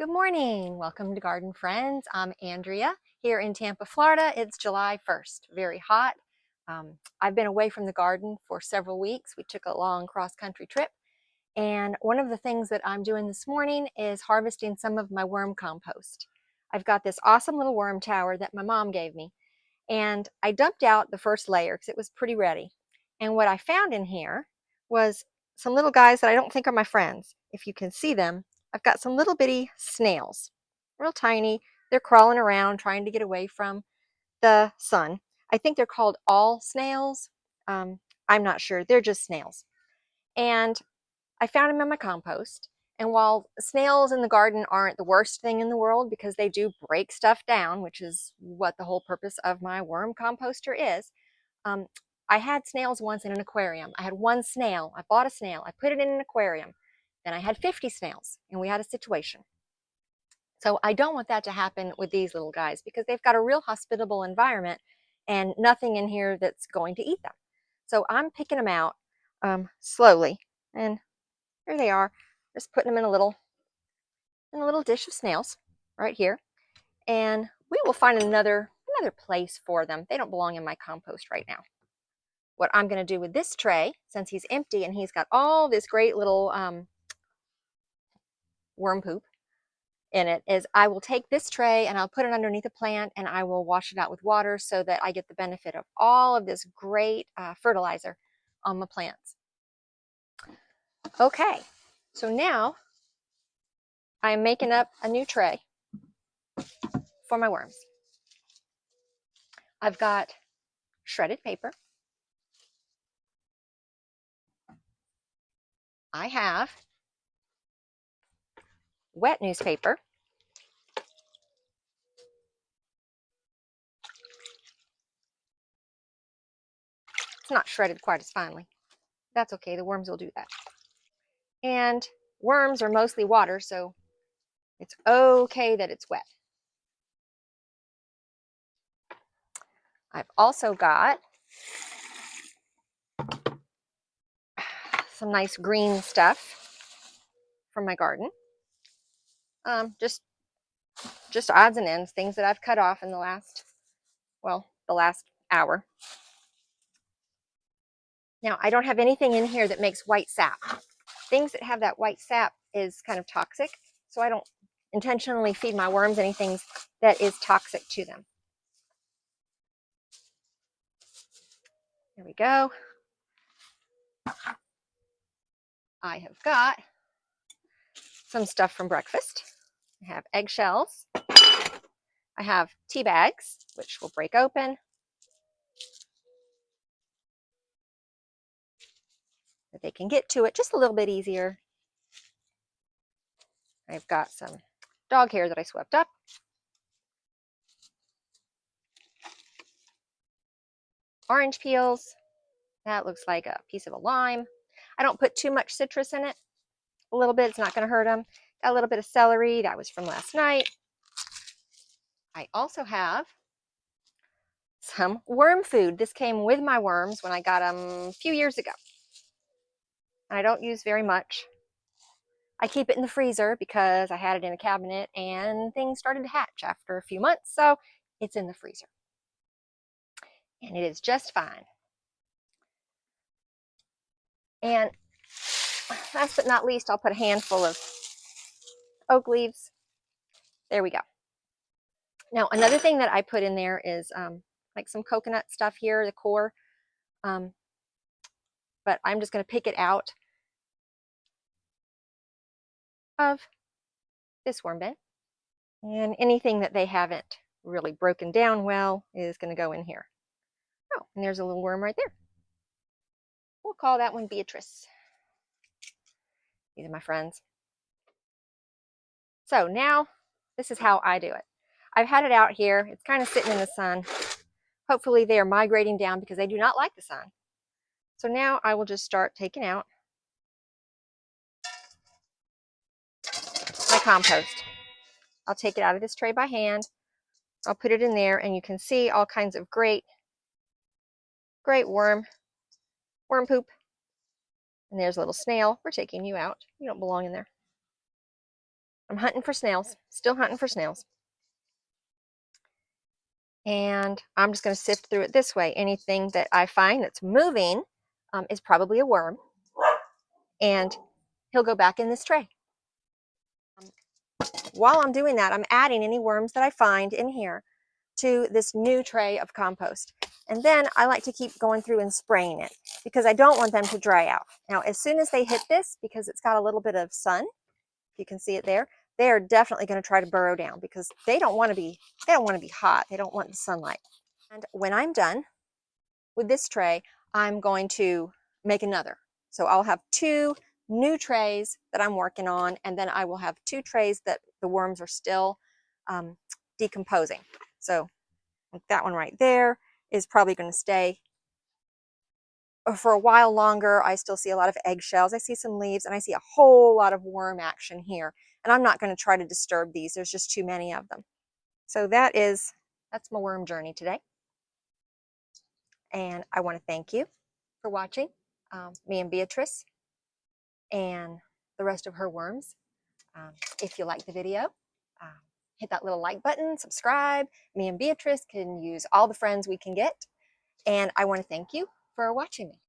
Good morning. Welcome to Garden Friends. I'm Andrea here in Tampa, Florida. It's July 1st, very hot. I've been away from the garden for several weeks. We took a long cross-country trip, and one of the things that I'm doing this morning is harvesting some of my worm compost. I've got this awesome little worm tower that my mom gave me, and I dumped out the first layer because it was pretty ready. And what I found in here was some little guys that I don't think are my friends. If you can see them, I've got some little bitty snails, real tiny. They're crawling around trying to get away from the sun. I think they're called all snails. Um, I'm not sure. They're just snails. And I found them in my compost. And while snails in the garden aren't the worst thing in the world because they do break stuff down, which is what the whole purpose of my worm composter is, um, I had snails once in an aquarium. I had one snail. I bought a snail. I put it in an aquarium. Then I had 50 snails, and we had a situation. So I don't want that to happen with these little guys because they've got a real hospitable environment and nothing in here that's going to eat them. So I'm picking them out slowly, and here they are. Just putting them in a little dish of snails right here, and we will find another place for them. They don't belong in my compost right now. What I'm going to do with this tray, since he's empty and he's got all this great little worm poop in it, is I will take this tray and I'll put it underneath a plant and I will wash it out with water so that I get the benefit of all of this great fertilizer on my plants. Okay, so now I'm making up a new tray for my worms. I've got shredded paper. I have wet newspaper. It's not shredded quite as finely. That's okay, the worms will do that. And worms are mostly water, so it's okay that it's wet. I've also got some nice green stuff from my garden. Just odds and ends, things that I've cut off in the last hour. Now, I don't have anything in here that makes white sap. Things that have that white sap is kind of toxic, so I don't intentionally feed my worms anything that is toxic to them. There we go. I have got some stuff from breakfast. I have eggshells. I have tea bags, which will break open. That they can get to it just a little bit easier. I've got some dog hair that I swept up. Orange peels. That looks like a piece of a lime. I don't put too much citrus in it. A little bit, it's not going to hurt them. Got a little bit of celery. That was from last night. I also have some worm food. This came with my worms when I got them a few years ago. I don't use very much. I keep it in the freezer because I had it in a cabinet and things started to hatch after a few months, so it's in the freezer. And it is just fine. And last but not least, I'll put a handful of oak leaves. There we go. Now, another thing that I put in there is like some coconut stuff here, the core. But I'm just going to pick it out of this worm bin. And anything that they haven't really broken down well is going to go in here. Oh, and there's a little worm right there. We'll call that one Beatrice. These are my friends. So now, this is how I do it. I've had it out here. It's kind of sitting in the sun. Hopefully they are migrating down because they do not like the sun. So now I will just start taking out my compost. I'll take it out of this tray by hand. I'll put it in there, and you can see all kinds of great worm poop. And there's a little snail. We're taking you out. You don't belong in there. I'm hunting for snails, still hunting for snails. And I'm just going to sift through it this way. Anything that I find that's moving is probably a worm, and he'll go back in this tray. While I'm doing that, I'm adding any worms that I find in here to this new tray of compost. And then I like to keep going through and spraying it because I don't want them to dry out. Now, as soon as they hit this, because it's got a little bit of sun, if you can see it there, they are definitely going to try to burrow down because they don't want to be hot. They don't want the sunlight. And when I'm done with this tray, I'm going to make another. So I'll have 2 new trays that I'm working on, and then I will have 2 trays that the worms are still decomposing. So that one right there is probably going to stay for a while longer. I still see a lot of eggshells. I see some leaves, and I see a whole lot of worm action here. And I'm not going to try to disturb these. There's just too many of them. So that's my worm journey today. And I want to thank you for watching me and Beatrice and the rest of her worms. If you like the video, hit that little like button, subscribe. Me and Beatrice can use all the friends we can get. And I want to thank you for watching me.